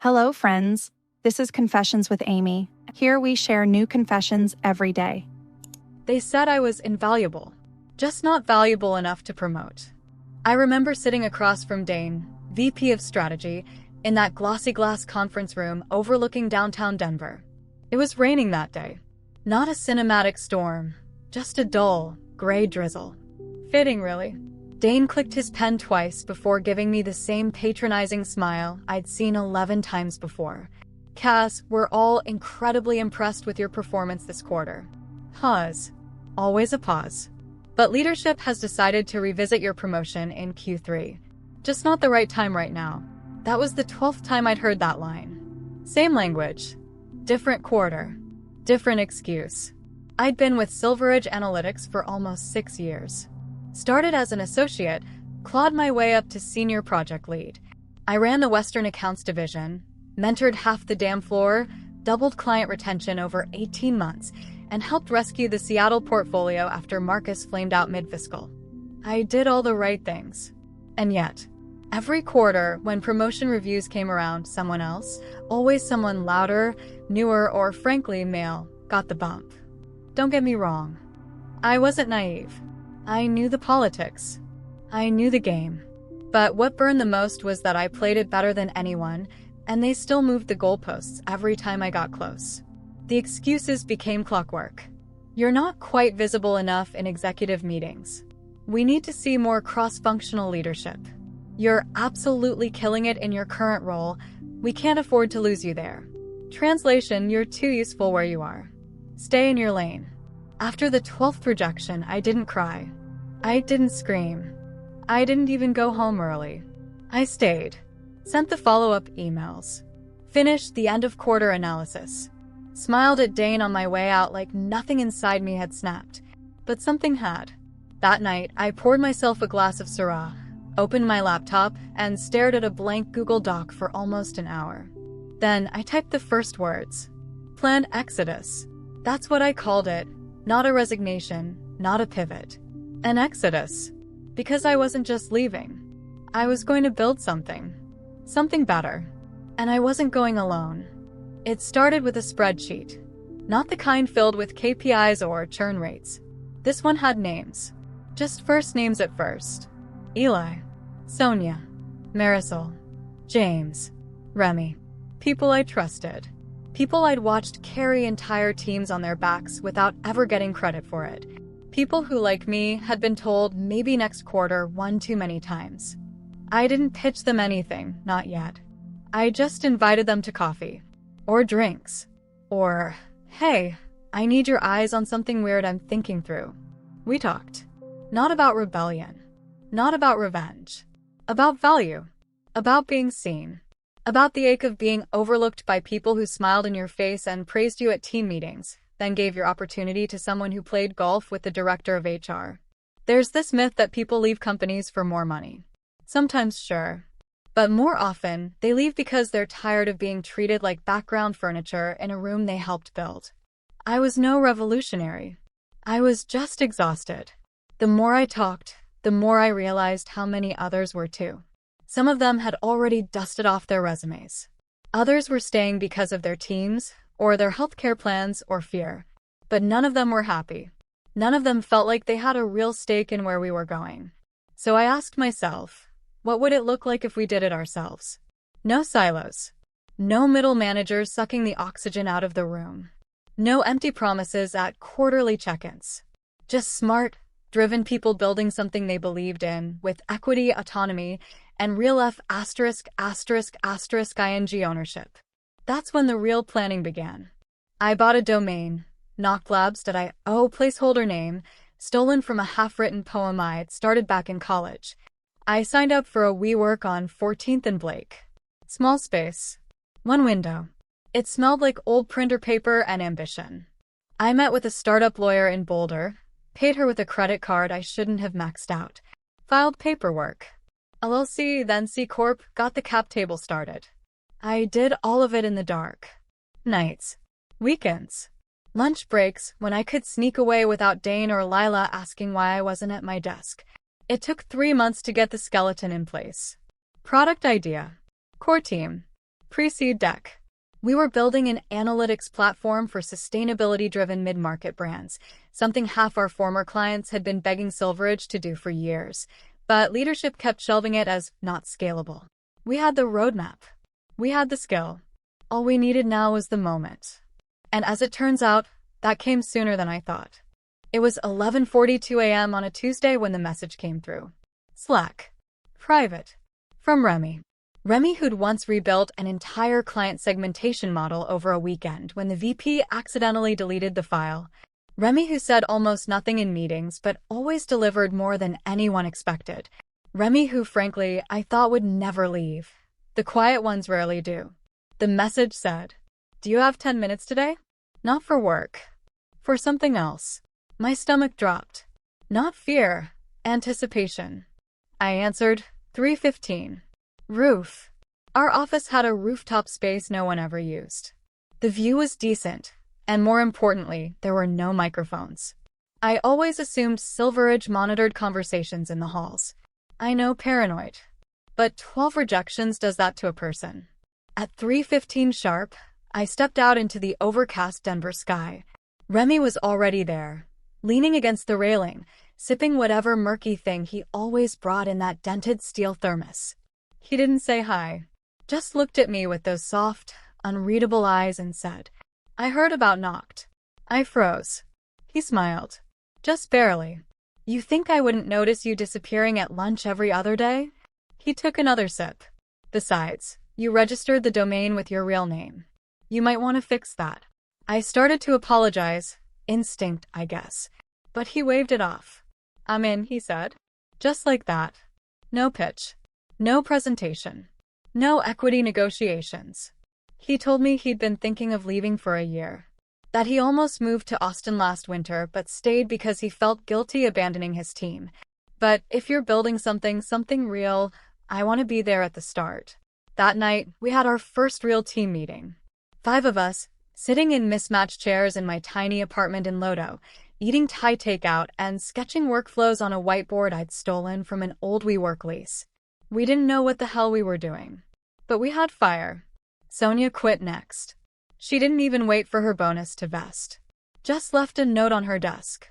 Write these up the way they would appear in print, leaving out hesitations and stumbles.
Hello, friends. This is Confessions with Amy. Here we share new confessions every day. They said I was invaluable, just not valuable enough to promote. I remember sitting across from Dane, VP of Strategy, in that glossy glass conference room overlooking downtown Denver. It was raining that day. Not a cinematic storm, just a dull, gray drizzle. Fitting, really. Dane clicked his pen twice before giving me the same patronizing smile I'd seen 11 times before. Cass, we're all incredibly impressed with your performance this quarter. Pause. Always a pause. But leadership has decided to revisit your promotion in Q3. Just not the right time right now. That was the 12th time I'd heard that line. Same language. Different quarter. Different excuse. I'd been with Silveridge Analytics for almost 6 years. Started as an associate, clawed my way up to senior project lead. I ran the Western Accounts Division, mentored half the damn floor, doubled client retention over 18 months, and helped rescue the Seattle portfolio after Marcus flamed out mid-fiscal. I did all the right things. And yet, every quarter, when promotion reviews came around, someone else, always someone louder, newer, or frankly male, got the bump. Don't get me wrong. I wasn't naive. I knew the politics. I knew the game. But what burned the most was that I played it better than anyone, and they still moved the goalposts every time I got close. The excuses became clockwork. You're not quite visible enough in executive meetings. We need to see more cross-functional leadership. You're absolutely killing it in your current role. We can't afford to lose you there. Translation, you're too useful where you are. Stay in your lane. After the 12th rejection, I didn't cry. I didn't scream. I didn't even go home early. I stayed. Sent the follow-up emails. Finished the end-of-quarter analysis. Smiled at Dane on my way out like nothing inside me had snapped. But something had. That night, I poured myself a glass of Syrah, opened my laptop, and stared at a blank Google Doc for almost an hour. Then I typed the first words. Planned exodus. That's what I called it. Not a resignation, not a pivot. An exodus. Because I wasn't just leaving. I was going to build something. Something better. And I wasn't going alone. It started with a spreadsheet. Not the kind filled with KPIs or churn rates. This one had names. Just first names at first. Eli. Sonia. Marisol. James. Remy. People I trusted. People I'd watched carry entire teams on their backs without ever getting credit for it. People who, like me, had been told maybe next quarter one too many times. I didn't pitch them anything, not yet. I just invited them to coffee. Or drinks. Or, hey, I need your eyes on something weird I'm thinking through. We talked. Not about rebellion. Not about revenge. About value. About being seen. About the ache of being overlooked by people who smiled in your face and praised you at team meetings, then gave your opportunity to someone who played golf with the director of HR. There's this myth that people leave companies for more money. Sometimes, sure. But more often, they leave because they're tired of being treated like background furniture in a room they helped build. I was no revolutionary. I was just exhausted. The more I talked, the more I realized how many others were too. Some of them had already dusted off their resumes. Others were staying because of their teams, or their healthcare plans, or fear. But none of them were happy. None of them felt like they had a real stake in where we were going. So I asked myself, what would it look like if we did it ourselves? No silos. No middle managers sucking the oxygen out of the room. No empty promises at quarterly check-ins. Just smart, driven people building something they believed in, with equity, autonomy, and real F******ing ownership. That's when the real planning began. I bought a domain, knocklabs.io placeholder name, stolen from a half-written poem I'd started back in college. I signed up for a WeWork on 14th and Blake. Small space. One window. It smelled like old printer paper and ambition. I met with a startup lawyer in Boulder, paid her with a credit card I shouldn't have maxed out, filed paperwork. LLC, then C Corp, got the cap table started. I did all of it in the dark. Nights. Weekends. Lunch breaks, when I could sneak away without Dane or Lila asking why I wasn't at my desk. It took 3 months to get the skeleton in place. Product idea. Core team. Pre-seed deck. We were building an analytics platform for sustainability-driven mid-market brands, something half our former clients had been begging Silveridge to do for years, but leadership kept shelving it as not scalable. We had the roadmap. We had the skill. All we needed now was the moment. And as it turns out, that came sooner than I thought. It was 11:42 a.m. on a Tuesday when the message came through. Slack. Private. From Remy. Remy, who'd once rebuilt an entire client segmentation model over a weekend when the VP accidentally deleted the file. Remy, who said almost nothing in meetings but always delivered more than anyone expected. Remy, who frankly I thought would never leave. The quiet ones rarely do. The message said, "Do you have 10 minutes today? Not for work. For something else." My stomach dropped. Not fear, anticipation. I answered, 3:15. Roof. Our office had a rooftop space no one ever used. The view was decent, and more importantly, there were no microphones. I always assumed Silveridge monitored conversations in the halls. I know, paranoid. But 12 rejections does that to a person. At 3:15 sharp, I stepped out into the overcast Denver sky. Remy was already there, leaning against the railing, sipping whatever murky thing he always brought in that dented steel thermos. He didn't say hi, just looked at me with those soft, unreadable eyes and said, "I heard about Noct." I froze. He smiled. Just barely. "You think I wouldn't notice you disappearing at lunch every other day?" He took another sip. "Besides, you registered the domain with your real name. You might want to fix that." I started to apologize. Instinct, I guess. But he waved it off. "I'm in," he said. Just like that. No pitch. No presentation. No equity negotiations. He told me he'd been thinking of leaving for a year. That he almost moved to Austin last winter but stayed because he felt guilty abandoning his team. But if you're building something real, I want to be there at the start. That night, we had our first real team meeting. 5 of us, sitting in mismatched chairs in my tiny apartment in Lodo, eating Thai takeout and sketching workflows on a whiteboard I'd stolen from an old WeWork lease. We didn't know what the hell we were doing. But we had fire. Sonia quit next. She didn't even wait for her bonus to vest. Just left a note on her desk.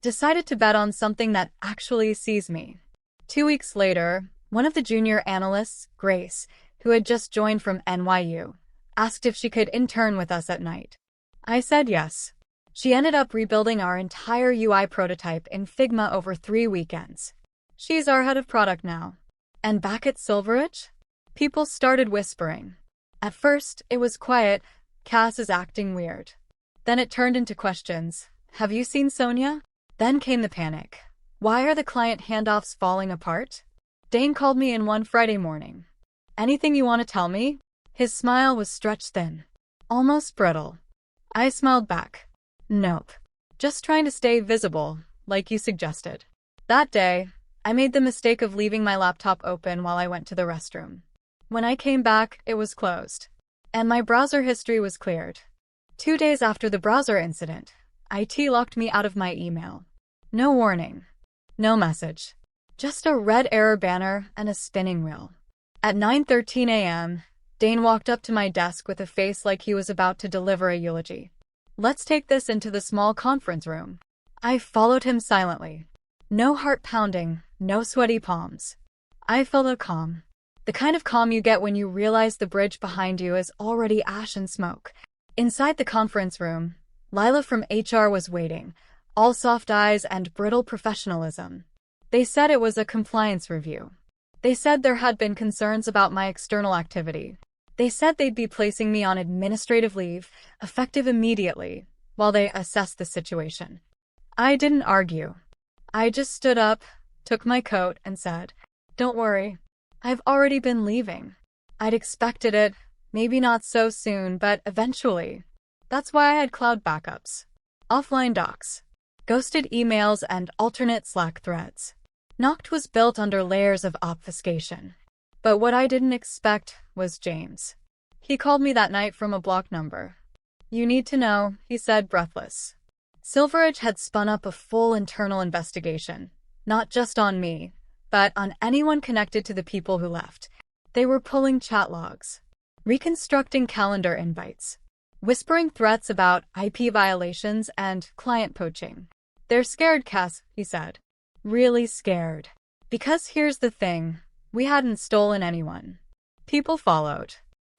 Decided to bet on something that actually sees me. 2 weeks later, one of the junior analysts, Grace, who had just joined from NYU, asked if she could intern with us at night. I said yes. She ended up rebuilding our entire UI prototype in Figma over 3 weekends. She's our head of product now. And back at Silveridge, people started whispering. At first, it was quiet, Cass is acting weird. Then it turned into questions. Have you seen Sonia? Then came the panic. Why are the client handoffs falling apart? Dane called me in one Friday morning. Anything you want to tell me? His smile was stretched thin, almost brittle. I smiled back. Nope. Just trying to stay visible, like you suggested. That day, I made the mistake of leaving my laptop open while I went to the restroom. When I came back, it was closed. And my browser history was cleared. 2 days after the browser incident, IT locked me out of my email. No warning. No message. Just a red error banner and a spinning wheel. At 9:13 a.m., Dane walked up to my desk with a face like he was about to deliver a eulogy. Let's take this into the small conference room. I followed him silently. No heart pounding, no sweaty palms. I felt a calm. The kind of calm you get when you realize the bridge behind you is already ash and smoke. Inside the conference room, Lila from HR was waiting, all soft eyes and brittle professionalism. They said it was a compliance review. They said there had been concerns about my external activity. They said they'd be placing me on administrative leave, effective immediately, while they assessed the situation. I didn't argue. I just stood up, took my coat, and said, "Don't worry. I've already been leaving. I'd expected it, maybe not so soon, but eventually. That's why I had cloud backups, offline docs, ghosted emails, and alternate Slack threads. Noct was built under layers of obfuscation. But what I didn't expect was James. He called me that night from a block number. "You need to know," he said, breathless. Silveridge had spun up a full internal investigation, not just on me, but on anyone connected to the people who left. They were pulling chat logs. reconstructing calendar invites, whispering threats about IP violations and client poaching. "They're scared, Cass," he said. "Really scared. Because here's the thing, we hadn't stolen anyone. People followed.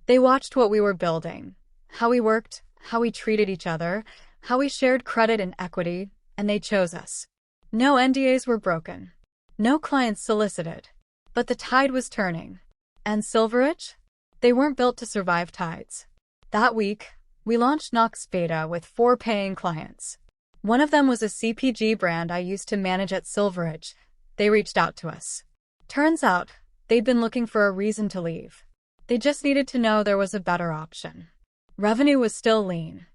They watched what we were building, how we worked, how we treated each other, how we shared credit and equity, and they chose us. No NDAs were broken. No clients solicited. But the tide was turning. And Silverage? They weren't built to survive tides. That week, we launched Nox Beta with 4 paying clients. One of them was a CPG brand I used to manage at Silverage. They reached out to us. Turns out, they'd been looking for a reason to leave. They just needed to know there was a better option. Revenue was still lean.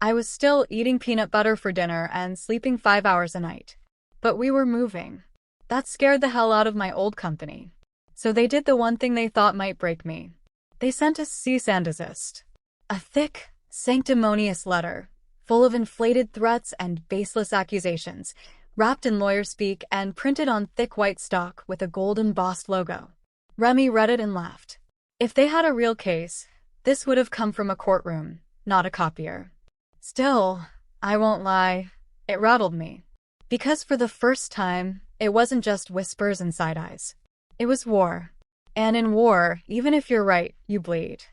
I was still eating peanut butter for dinner and sleeping 5 hours a night. But we were moving. That scared the hell out of my old company. So they did the one thing they thought might break me. They sent a cease and desist. A thick, sanctimonious letter, full of inflated threats and baseless accusations, wrapped in lawyer speak and printed on thick white stock with a gold embossed logo. Remy read it and laughed. If they had a real case, this would have come from a courtroom, not a copier. Still, I won't lie, it rattled me. Because for the first time, it wasn't just whispers and side-eyes. It was war. And in war, even if you're right, you bleed.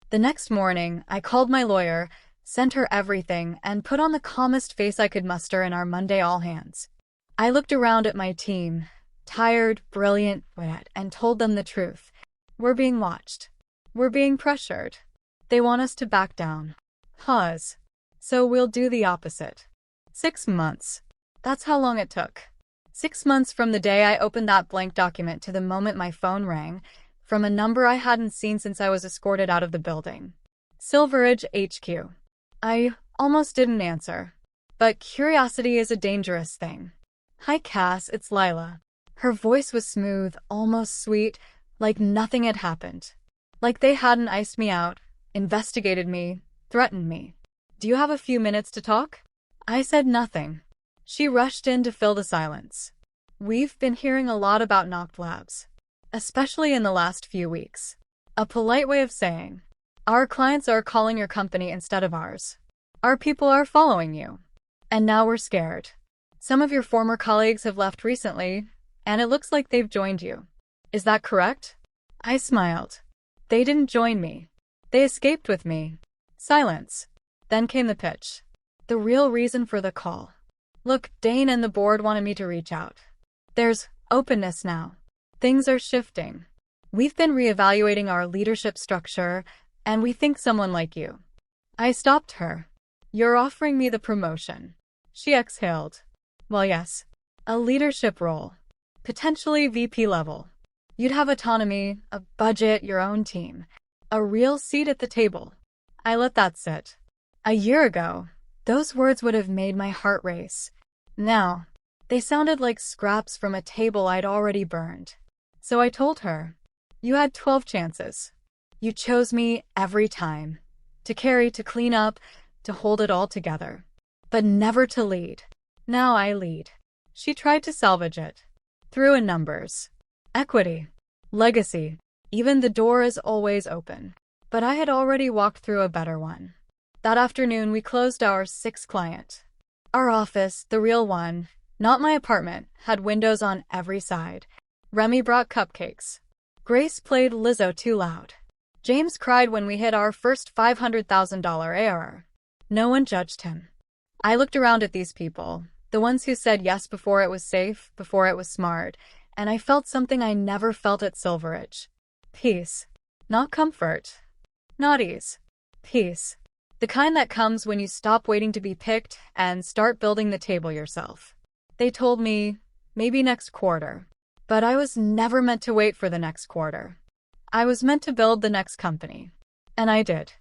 The next morning, I called my lawyer, sent her everything, and put on the calmest face I could muster in our Monday all-hands. I looked around at my team, tired, brilliant, and told them the truth. We're being watched. We're being pressured. They want us to back down. Pause. So we'll do the opposite. 6 months. That's how long it took. 6 months from the day I opened that blank document to the moment my phone rang, from a number I hadn't seen since I was escorted out of the building. Silverage HQ. I almost didn't answer. But curiosity is a dangerous thing. "Hi Cass, it's Lila." Her voice was smooth, almost sweet, like nothing had happened. Like they hadn't iced me out, investigated me, threatened me. "Do you have a few minutes to talk?" I said nothing. She rushed in to fill the silence. "We've been hearing a lot about Noct Labs, especially in the last few weeks. A polite way of saying, our clients are calling your company instead of ours. Our people are following you. And now we're scared. Some of your former colleagues have left recently, and it looks like they've joined you. Is that correct?" I smiled. "They didn't join me. They escaped with me." Silence. Then came the pitch. The real reason for the call. "Look, Dane and the board wanted me to reach out. There's openness now. Things are shifting. We've been reevaluating our leadership structure, and we think someone like you." I stopped her. "You're offering me the promotion." She exhaled. "Well, yes. A leadership role. Potentially VP level. You'd have autonomy, a budget, your own team. A real seat at the table." I let that sit. A year ago, those words would have made my heart race. Now, they sounded like scraps from a table I'd already burned. So I told her, "You had 12 chances. You chose me every time. To carry, to clean up, to hold it all together. But never to lead. Now I lead." She tried to salvage it. Threw in numbers. Equity. Legacy. Even the door is always open. But I had already walked through a better one. That afternoon, we closed our 6th client. Our office, the real one, not my apartment, had windows on every side. Remy brought cupcakes. Grace played Lizzo too loud. James cried when we hit our first $500,000 ARR. No one judged him. I looked around at these people, the ones who said yes before it was safe, before it was smart, and I felt something I never felt at Silverage. Peace. Not comfort. Not ease. Peace. The kind that comes when you stop waiting to be picked and start building the table yourself. They told me, maybe next quarter. But I was never meant to wait for the next quarter. I was meant to build the next company. And I did.